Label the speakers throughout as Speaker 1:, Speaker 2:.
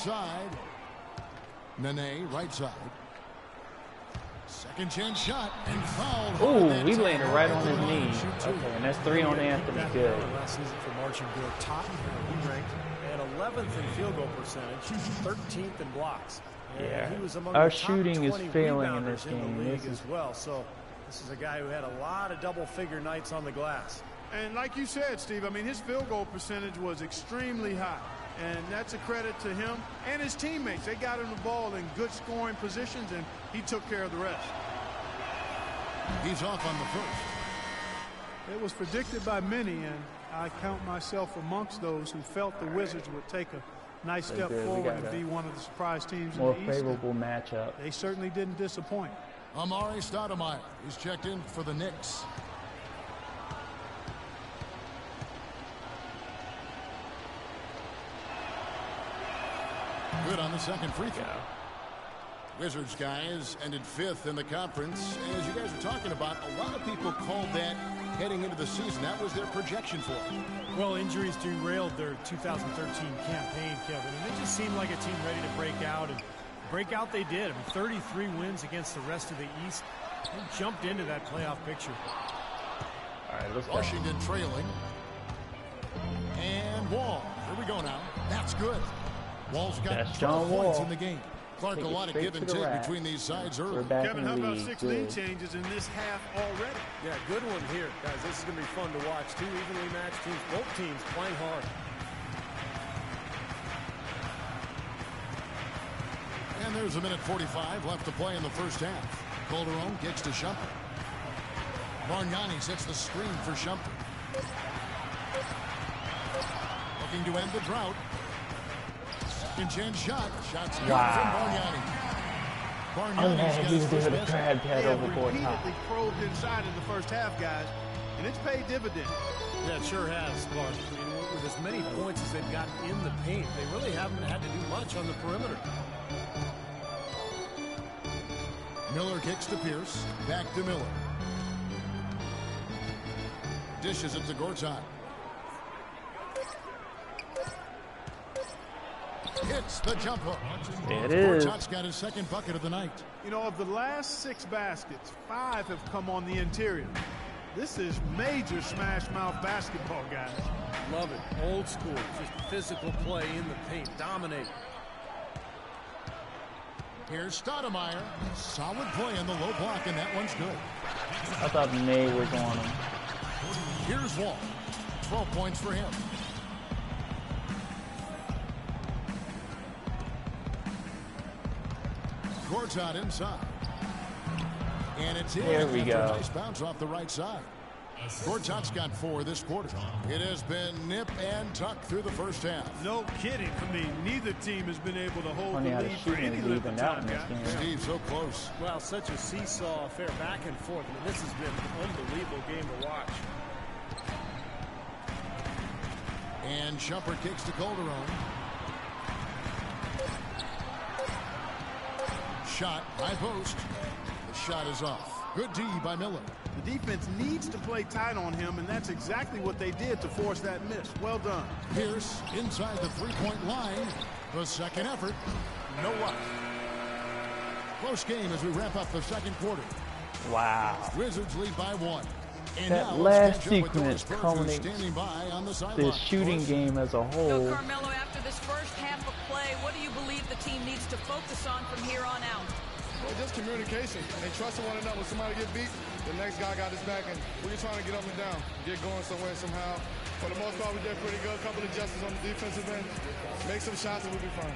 Speaker 1: side. Nene, right side. Second chance shot and fouled.
Speaker 2: Oh, he landed right on his knee. Okay, and that's 3 on Anthony. Good.
Speaker 3: Last season for marching good. Top, he ranked at 11th in field goal percentage, 13th in blocks.
Speaker 2: Yeah,
Speaker 3: he was among
Speaker 2: our
Speaker 3: the top
Speaker 2: shooting is
Speaker 3: 20
Speaker 2: failing in this
Speaker 3: rebounders in
Speaker 2: game.
Speaker 3: the league as well. So this is a guy who had a lot of double-figure nights on the glass.
Speaker 4: And like you said, Steve, I mean, his field goal percentage was extremely high. And that's a credit to him and his teammates. They got him the ball in good scoring positions, and he took care of the rest.
Speaker 1: He's off on the first.
Speaker 4: It was predicted by many, and I count myself amongst those who felt the Wizards would take a nice step forward and be one of the surprise teams in the East.
Speaker 2: More favorable matchup.
Speaker 4: They certainly didn't disappoint.
Speaker 1: Amari Stoudemire is checked in for the Knicks. Good on the second free throw. Wizards guys ended 5th in the conference. As you guys are talking about, a lot of people called that heading into the season. That was their projection for it.
Speaker 3: Well, injuries derailed their 2013 campaign, Kevin, and it just seemed like a team ready to break out, and break out they did. I mean, 33 wins against the rest of the East. They jumped into that playoff picture.
Speaker 2: All right, let's go.
Speaker 1: Washington trailing. And Wall. Here we go now. That's good. Wall's got 12 points in the game. Clark, a lot of give and take between these sides early.
Speaker 4: Kevin, how about 6 lead changes in this half already?
Speaker 3: Yeah, good one here. Guys, this is going to be fun to watch. 2 evenly matched teams, both teams playing hard.
Speaker 1: And there's a minute 45 left to play in the first half. Calderon gets to Shumpert. Bargnani sets the screen for Shumpert. Looking to end the drought. Second chance shot. Shots good from Bargnani. Bargnani's got his first basket.
Speaker 2: Crab
Speaker 4: They have
Speaker 2: overboard
Speaker 4: repeatedly probed inside in the first half, guys, and it's paid dividends.
Speaker 3: Yeah, it sure has, Clark. I mean, with as many points as they've gotten in the paint, they really haven't had to do much on the perimeter.
Speaker 1: Miller kicks to Pierce. Back to Miller. Dishes it to Gortat. Hits the jump hook.
Speaker 2: It is.
Speaker 1: Gortat's got his second bucket of the night.
Speaker 4: You know, of the last 6 baskets, 5 have come on the interior. This is major smash mouth basketball, guys.
Speaker 3: Love it. Old school. Just physical play in the paint. Dominate.
Speaker 1: Here's Stoudemire. Solid play in the low block, and that one's good.
Speaker 2: I thought May was on him.
Speaker 1: Here's Wall. 12 points for him. Gortat inside. And it's in.
Speaker 2: There we go.
Speaker 1: Nice bounce off the right side. Gortat's got 4 this quarter. It has been nip and tuck through the first half.
Speaker 4: No kidding. I mean, neither team has been able to hold
Speaker 2: Funny
Speaker 4: the
Speaker 2: how the
Speaker 4: lead for
Speaker 2: shooting
Speaker 4: any
Speaker 2: is
Speaker 4: length of
Speaker 2: even out
Speaker 4: time,
Speaker 2: in this
Speaker 4: guys.
Speaker 2: game.
Speaker 1: Steve, so close.
Speaker 3: Well, such a seesaw affair back and forth. I mean, this has been an unbelievable game to watch.
Speaker 1: And Shumpert kicks to Calderon. Shot, high post. The shot is off. Good D by Miller.
Speaker 4: The defense needs to play tight on him, and that's exactly what they did to force that miss. Well done.
Speaker 1: Pierce inside the three-point line. The second effort. No luck. Close game as we wrap up the second quarter.
Speaker 2: Wow.
Speaker 1: Wizards lead by 1. And
Speaker 2: That
Speaker 1: now
Speaker 2: last
Speaker 1: let's catch up with
Speaker 2: sequence
Speaker 1: Doris Burke,
Speaker 2: culminates
Speaker 1: who's standing by on the
Speaker 2: the
Speaker 1: sideline.
Speaker 2: shooting game as a
Speaker 5: So,
Speaker 2: whole.
Speaker 5: Carmelo, after this first half of play, what do you believe the team needs to focus on from here on out?
Speaker 6: Well, just communication and trusting one another. When somebody get beat, the next guy got his back, and we're just trying to get up and down, get going somewhere somehow. For the most part, we did pretty good. A couple of adjustments on the defensive end. Make some shots, and we'll be fine.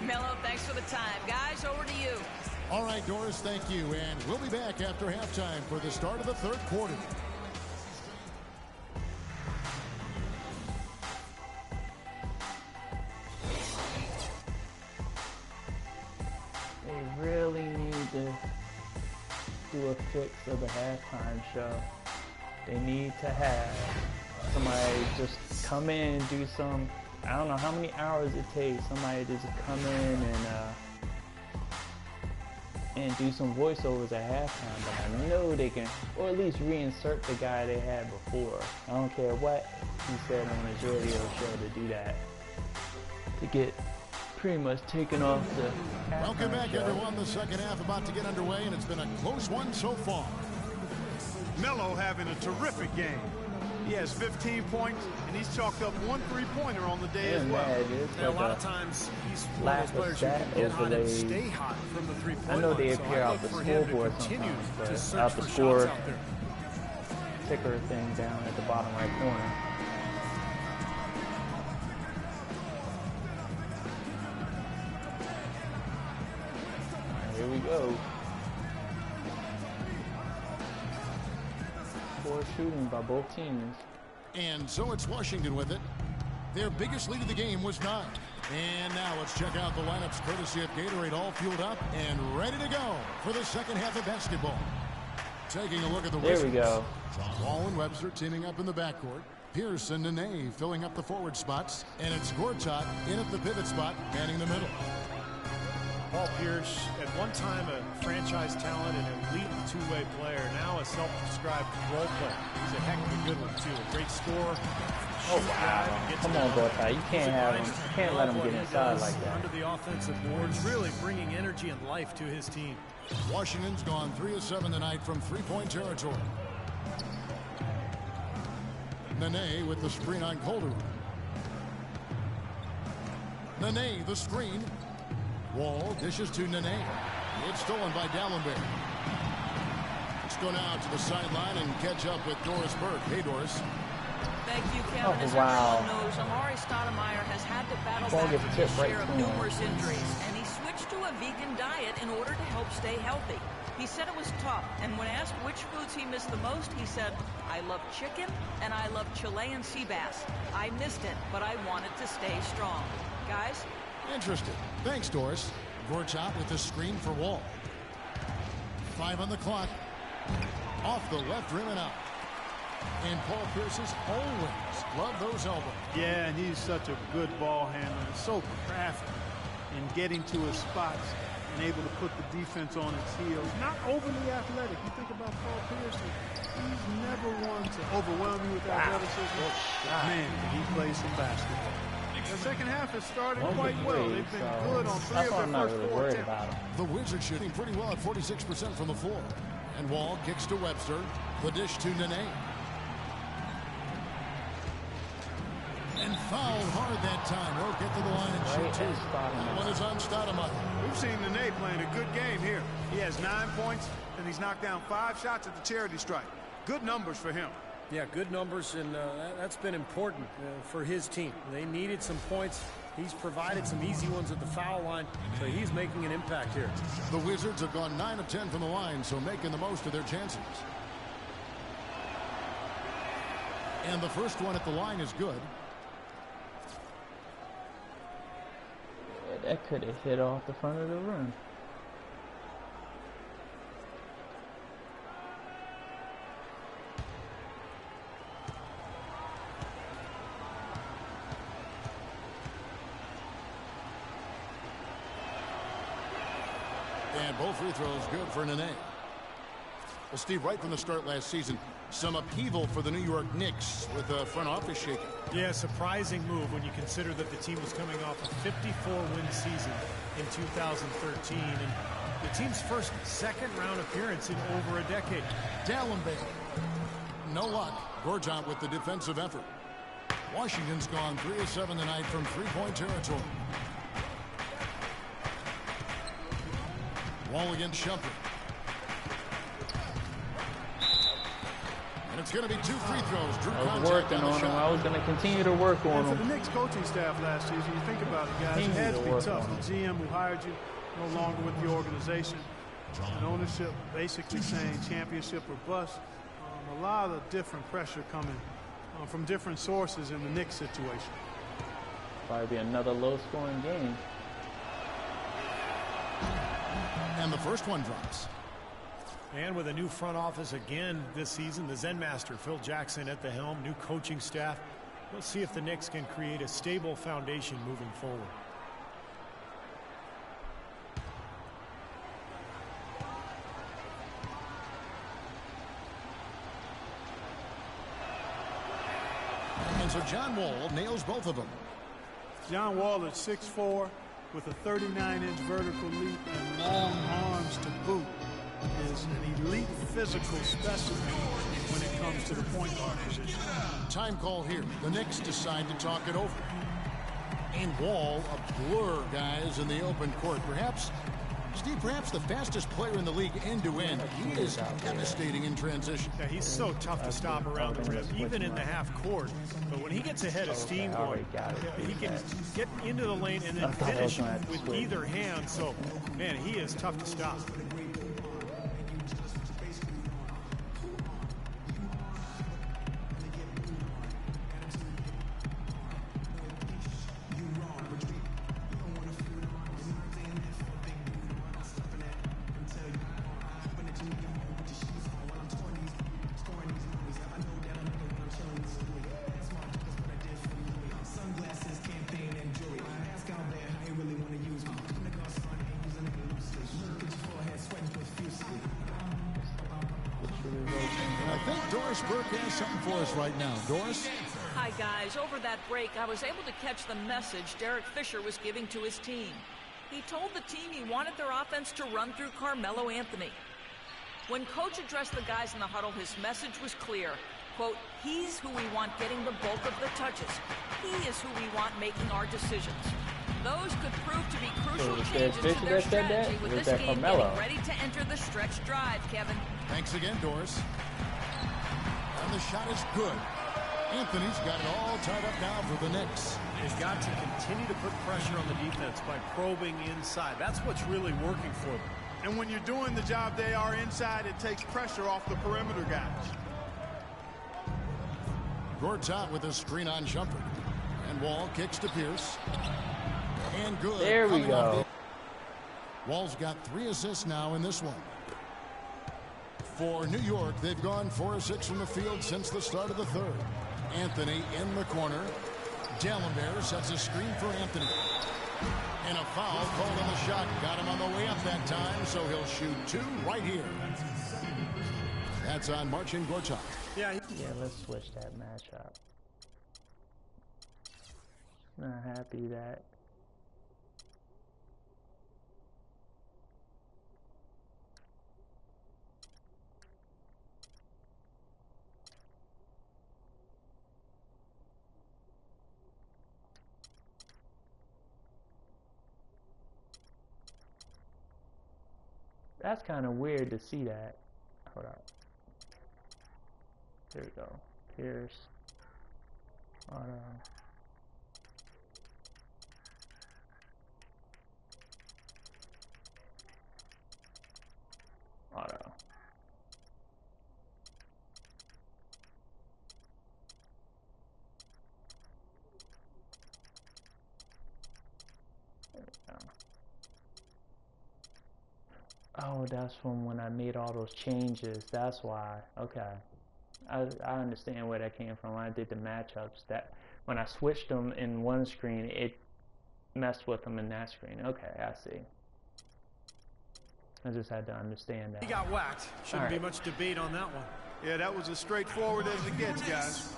Speaker 5: Melo, thanks for the time. Guys, over to you.
Speaker 1: All right, Doris, thank you. And we'll be back after halftime for the start of the third quarter.
Speaker 2: They really need to do a fix of the halftime show. They need to have somebody just come in and do some, I don't know how many hours it takes, somebody just come in and do some voiceovers at halftime, but I know they can, or at least reinsert the guy they had before. I don't care what he said on his radio show to do that, to get pretty much taken off the
Speaker 1: Welcome back,
Speaker 2: show.
Speaker 1: everyone. The second half about to get underway, and it's been a close one so far.
Speaker 4: Melo having a terrific game. He has 15 points, and he's chalked up 1 3-pointer on the day as well.
Speaker 3: A lot of times, he's one of
Speaker 2: lack
Speaker 3: those
Speaker 2: of
Speaker 3: players who can
Speaker 2: stat
Speaker 3: get hot and
Speaker 2: overlaid.
Speaker 3: stay hot from the three-point
Speaker 2: I know
Speaker 3: line.
Speaker 2: they
Speaker 3: So
Speaker 2: appear
Speaker 3: I
Speaker 2: out
Speaker 3: look
Speaker 2: the
Speaker 3: for him to
Speaker 2: scoreboard
Speaker 3: continue
Speaker 2: sometimes,
Speaker 3: to
Speaker 2: but
Speaker 3: search
Speaker 2: out the
Speaker 3: for
Speaker 2: score
Speaker 3: shots out there.
Speaker 2: ticker thing down at the bottom right corner. Here we go. Poor shooting by both teams.
Speaker 1: And so it's Washington with it. Their biggest lead of the game was 9. And now let's check out the lineups courtesy of Gatorade, all fueled up and ready to go for the second half of basketball. Taking a look at the
Speaker 2: There
Speaker 1: Wizards.
Speaker 2: we go.
Speaker 1: Wall and Webster teaming up in the backcourt. Pierce and Nene filling up the forward spots. And it's Gortat in at the pivot spot, manning the middle.
Speaker 3: Paul Pierce, at one time a franchise talent and elite two-way player, now a self-described role player. He's a heck of a good one, too. A great scorer.
Speaker 2: Oh, wow. Come on, Gortat. You can't have him. You can't let him get inside like that.
Speaker 3: Under the offensive boards, really bringing energy and life to his team.
Speaker 1: Washington's gone 3 of 7 tonight from three-point territory. Nene with the screen on Calderon. Nene, the screen. Wall dishes to Nene. It's stolen by Dallenberg. Let's go now to the sideline and catch up with Doris Burke. Hey, Doris.
Speaker 5: Thank you, Kevin. As
Speaker 2: wow.
Speaker 5: everyone knows, Amari Stoudemire has had to battle
Speaker 2: Ball
Speaker 5: back
Speaker 2: gets
Speaker 5: from
Speaker 2: tipped
Speaker 5: his
Speaker 2: right
Speaker 5: share of
Speaker 2: to him.
Speaker 5: numerous injuries, and he switched to a vegan diet in order to help stay healthy. He said it was tough, and when asked which foods he missed the most, he said, "I love chicken, and I love Chilean sea bass. I missed it, but I wanted to stay strong." Guys?
Speaker 1: Interesting. Thanks, Doris. Gortat with the screen for Wall. 5 on the clock. Off the left rim and out. And Paul Pierce's always love those elbows.
Speaker 4: Yeah, and he's such a good ball handler and so crafty in getting to his spots and able to put the defense on its heels. Not overly athletic. You think about Paul Pierce, he's never one to overwhelm you with athleticism. Man, he plays some basketball. The second half has started quite well. They've been good on 3
Speaker 2: that's
Speaker 4: of
Speaker 2: why
Speaker 4: their
Speaker 2: I'm not
Speaker 4: first
Speaker 2: really
Speaker 4: 4
Speaker 2: worried
Speaker 4: attempts.
Speaker 2: about him.
Speaker 1: The Wizards shooting pretty well at 46% from the floor. And Wall kicks to Webster. The dish to Nene. And fouled hard that time. Won't get to the line and shoot two. That one is on Stoudemire.
Speaker 4: We've seen Nene playing a good game here. He has 9 points, and he's knocked down 5 shots at the charity stripe. Good numbers for him.
Speaker 3: Yeah, good numbers, and that's been important for his team. They needed some points. He's provided some easy ones at the foul line, so he's making an impact here.
Speaker 1: The Wizards have gone 9 of 10 from the line, so making the most of their chances. And the first one at the line is good.
Speaker 2: Yeah, that could have hit off the front of the rim.
Speaker 1: And both free throws good for Nene. Well, Steve, right from the start last season, some upheaval for the New York Knicks with the front office shaking.
Speaker 3: Yeah, surprising move when you consider that the team was coming off a 54-win season in 2013. And the team's first second-round appearance in over a decade.
Speaker 1: Dallenberg. No luck. Gortat with the defensive effort. Washington's gone 3 of 7 tonight from three-point territory. Wall against Shumpert. And it's going to be 2 free throws. Drew
Speaker 2: I was
Speaker 1: contact
Speaker 2: working
Speaker 1: on the
Speaker 2: on him.
Speaker 1: shot.
Speaker 2: I was going to continue to work on
Speaker 4: And for the
Speaker 2: him.
Speaker 4: Knicks coaching staff last season, you think about it, guys, it had to be tough. The GM who hired you no longer with the organization. And ownership basically saying championship or bust. A lot of different pressure coming from different sources in the Knicks situation.
Speaker 2: Probably be another low-scoring game.
Speaker 1: And the first one drops.
Speaker 3: And with a new front office again this season, the Zen Master, Phil Jackson at the helm, new coaching staff. We'll see if the Knicks can create a stable foundation moving forward.
Speaker 1: And so John Wall nails both of them.
Speaker 4: John Wall at 6'4", with a 39-inch vertical leap and long arms to boot, is an elite physical specimen when it comes to the point guard position.
Speaker 1: Time call here. The Knicks decide to talk it over. And Wall, a blur, guys, in the open court. Perhaps, Steve, perhaps the fastest player in the league end-to-end. He is devastating in transition.
Speaker 3: Yeah, he's so tough to stop around the rim, even in the half court. But when he gets ahead of steam going, he can get into the lane and then finish with either hand. So, man, he is tough to stop.
Speaker 1: Right now. Doris?
Speaker 5: Hi, guys. Over that break, I was able to catch the message Derek Fisher was giving to his team. He told the team he wanted their offense to run through Carmelo Anthony. When Coach addressed the guys in the huddle, his message was clear. Quote, he's who we want getting the bulk of the touches. He is who we want making our decisions. Those could prove to be crucial changes to their strategy with this game getting ready to enter the stretch drive, Kevin.
Speaker 1: Thanks again, Doris. And the shot is good. Anthony's got it all tied up now for the Knicks.
Speaker 3: He's got to continue to put pressure on the defense by probing inside. That's what's really working for them.
Speaker 4: And when you're doing the job they are inside, it takes pressure off the perimeter guys.
Speaker 1: Gortat with a screen on jumper. And Wall kicks to Pierce. And good.
Speaker 2: There we go.
Speaker 1: Wall's got 3 assists now in this one. For New York, they've gone 4 of 6 from the field since the start of the third. Anthony in the corner. D'Alembert sets a screen for Anthony. And a foul called on the shot. Got him on the way up that time, so he'll shoot 2 right here. That's on Marcin Gortat.
Speaker 2: Yeah, let's switch that matchup. Not happy that that's kind of weird to see that. Hold up. There we go. Pierce. Auto. Auto. There we go. Oh, that's from when I made all those changes. That's why. Okay. I understand where that came from. When I did the matchups, that when I switched them in one screen, it messed with them in that screen. Okay, I see. I just had to understand that.
Speaker 3: He got whacked. Shouldn't be much debate on that one.
Speaker 4: Yeah, that was as straightforward as it gets, guys.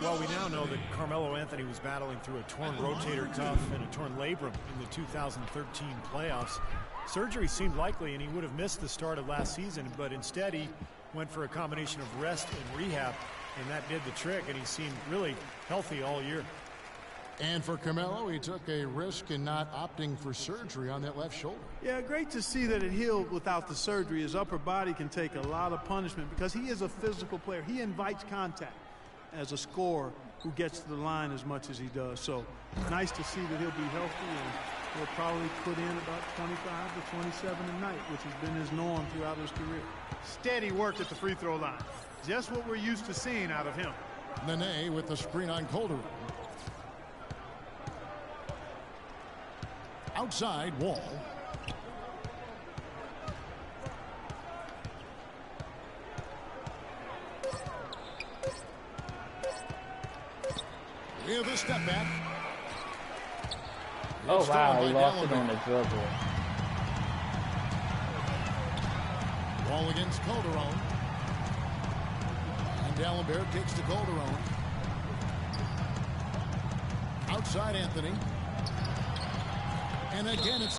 Speaker 3: Well, we now know that Carmelo Anthony was battling through a torn rotator cuff and a torn labrum in the 2013 playoffs. Surgery seemed likely, and he would have missed the start of last season, but instead he went for a combination of rest and rehab, and that did the trick, and he seemed really healthy all year.
Speaker 1: And for Carmelo, he took a risk in not opting for surgery on that left shoulder.
Speaker 4: Yeah, great to see that it healed without the surgery. His upper body can take a lot of punishment because he is a physical player. He invites contact as a scorer who gets to the line as much as he does. So nice to see that he'll be healthy, and he'll probably put in about 25 to 27 a night, which has been his norm throughout his career. Steady work at the free throw line. Just what we're used to seeing out of him.
Speaker 1: Nene with the screen on Calderon. Outside, Wall. With a step back.
Speaker 2: Oh, wow, he lost it on the dribble.
Speaker 1: Wall against Calderon. And D'Alembert kicks to Calderon. Outside Anthony. And again, it's